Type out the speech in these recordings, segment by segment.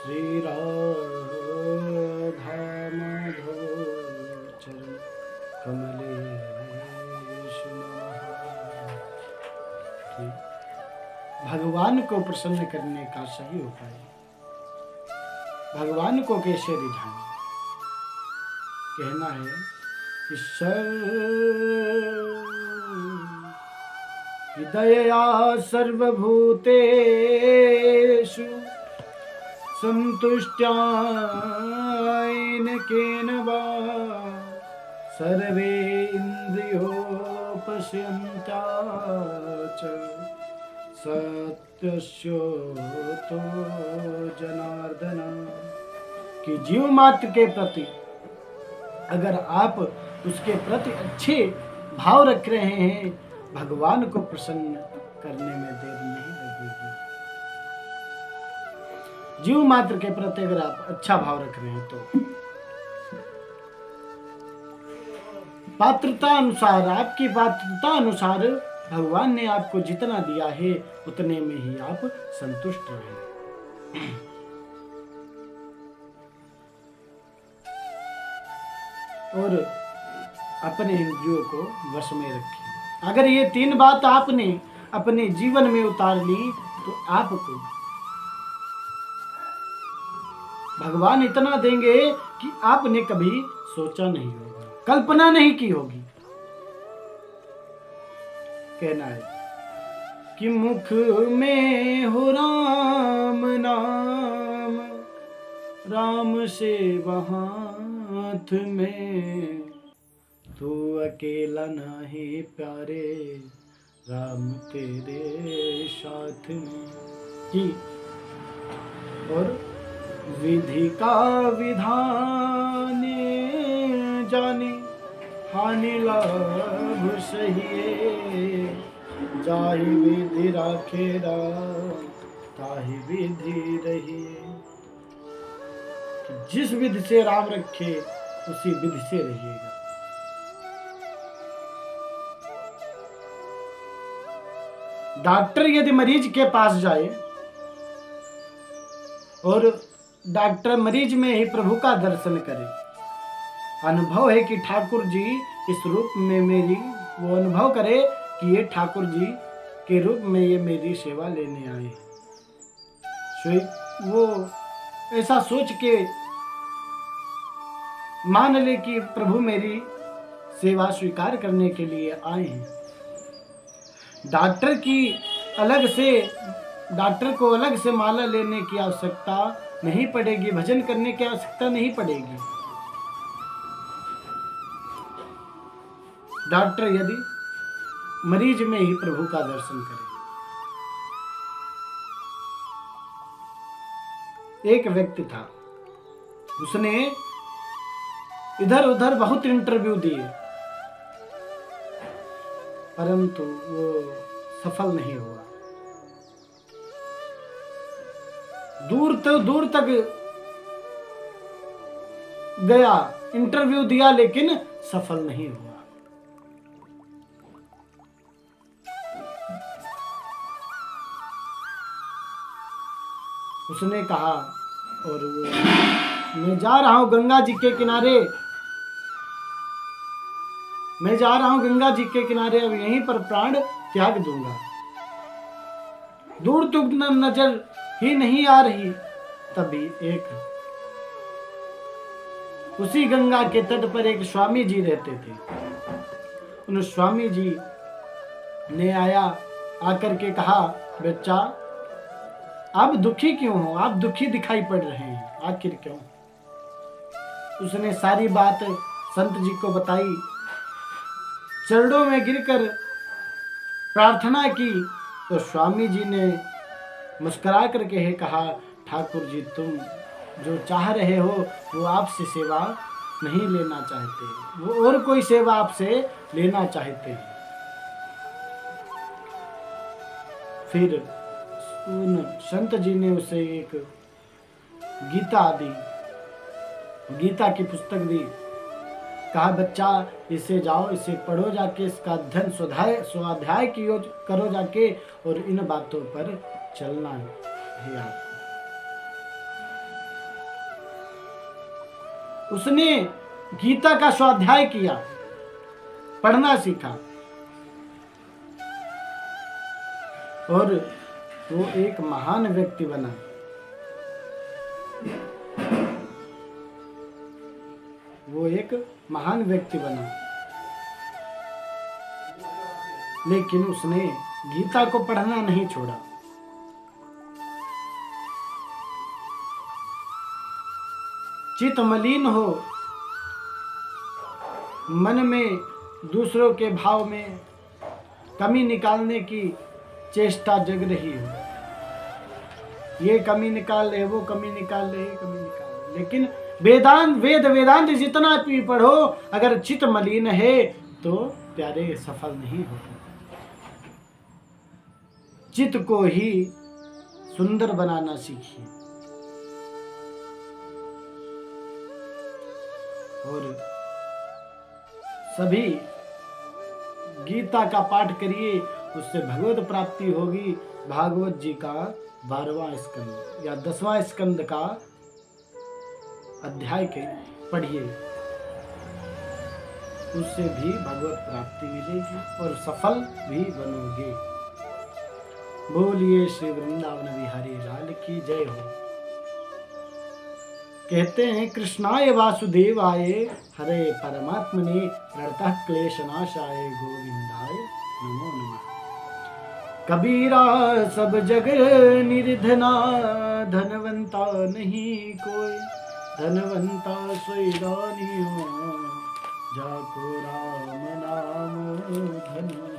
श्री राधा माधव चरण कमलेश नमः। भगवान को प्रसन्न करने का सही उपाय, भगवान को कैसे रिझाएं? कहना है कि हृदया सर्वभूतेषु संतुष्टायेन केन वा सर्वे इन्द्रियोपश्यन्ता च सत्यस्योतो जनार्दन। कि जीव मात्र के प्रति अगर आप उसके प्रति अच्छे भाव रख रहे हैं, भगवान को प्रसन्न करने में देर नहीं लगेगी। जीव मात्र के प्रति अगर आप अच्छा भाव रख रहे हैं तो पात्रता अनुसार, आपकी पात्रता अनुसार भगवान ने आपको जितना दिया है उतने में ही आप संतुष्ट रहें। और अपने इंद्रियों को वश में रखें। अगर ये 3 बात आपने अपने जीवन में उतार ली तो आपको भगवान इतना देंगे कि आपने कभी सोचा नहीं होगा, कल्पना नहीं की होगी। कहना है कि मुख में हो राम नाम, राम से हाथ में, तू अकेला नहीं प्यारे, राम तेरे साथ में। जी, और विधि का विधान जाने, हानि लाभ सहिए, जाहि विधि राखे राम, ताहि विधि रहिए। जिस विधि से राम रखे उसी विधि से रहिएगा। डॉक्टर यदि मरीज के पास जाए और डॉक्टर मरीज में ही प्रभु का दर्शन करे, अनुभव है कि ठाकुर जी इस रूप में मेरी, वो अनुभव करे कि ये ठाकुर जी के रूप में ये मेरी सेवा लेने आए, वो ऐसा सोच के मान ले कि प्रभु मेरी सेवा स्वीकार करने के लिए आए हैं। डॉक्टर को अलग से माला लेने की आवश्यकता नहीं पड़ेगी, भजन करने की आवश्यकता नहीं पड़ेगी। डॉक्टर यदि मरीज में ही प्रभु का दर्शन करे। एक व्यक्ति था, उसने इधर उधर बहुत इंटरव्यू दिए, परंतु वो सफल नहीं हुआ। दूर तक गया, इंटरव्यू दिया, लेकिन सफल नहीं हुआ। उसने कहा, और वो, मैं जा रहा हूं गंगा जी के किनारे, मैं जा रहा हूं गंगा जी के किनारे, अब यहीं पर प्राण त्याग दूंगा। दूर तक नजर ही नहीं आ रही, तभी एक उसी गंगा के तट पर एक स्वामी जी रहते थे। उन स्वामी जी ने आकर के कहा, बच्चा आप दुखी क्यों हो, आप दुखी दिखाई पड़ रहे हैं, आखिर क्यों? उसने सारी बात संत जी को बताई, चरणों में गिरकर प्रार्थना की। तो स्वामी जी ने मुस्कुरा करके कहा, ठाकुर जी तुम जो चाह रहे हो वो आपसे सेवा नहीं लेना चाहते, वो और कोई सेवा आपसे लेना चाहते हैं। फिर उन संत जी ने उसे एक गीता दी, गीता की पुस्तक दी। कहा, बच्चा इसे जाओ, इसे पढ़ो जाके, इसका अध्ययन स्वाध्याय करो जाके, और इन बातों पर चलना है आपको। उसने गीता का स्वाध्याय किया, पढ़ना सीखा और वो एक महान व्यक्ति बना। वो एक महान व्यक्ति बना, लेकिन उसने गीता को पढ़ना नहीं छोड़ा। चित मलिन हो, मन में दूसरों के भाव में कमी निकालने की चेष्टा जग रही हो, ये कमी निकाल ले, वो कमी निकाल ले, ये कमी निकाल ले, लेकिन वेदांत जितना भी पढ़ो, अगर चित मलिन है तो प्यारे सफल नहीं होगा। चित को ही सुंदर बनाना सीखिए और सभी गीता का पाठ करिए, उससे भगवत प्राप्ति होगी। भागवत जी का 12वां स्कंद या 10वां स्कंद का अध्याय के पढ़िए, उससे भी भगवत प्राप्ति मिलेगी और सफल भी बनोगे। बोलिए श्री वृंदावन बिहारी लाल की जय हो। कहते हैं कृष्णाय वासुदेवाय हरे परमात्मने प्रणतः क्लेशनाशाय गोविंदाय नमो नमः। कबीरा सब जग निर्धना, धनवंता नहीं कोई, धनवंता सोई दानी हो, जाको राम नाम धन हो।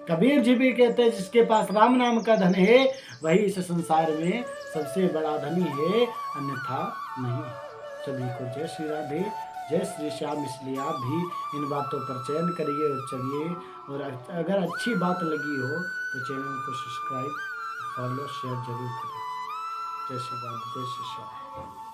कबीर जी भी कहते हैं जिसके पास राम नाम का धन है वही इस संसार में सबसे बड़ा धनी है, अन्यथा नहीं। सभी को जय श्री राधे, जय श्री श्याम। इसलिए आप भी इन बातों पर चयन करिए और चलिए, और अगर अच्छी बात लगी हो तो चैनल को सब्सक्राइब, फॉलो, शेयर जरूर करें। जय श्री राधे, जय श्री श्याम।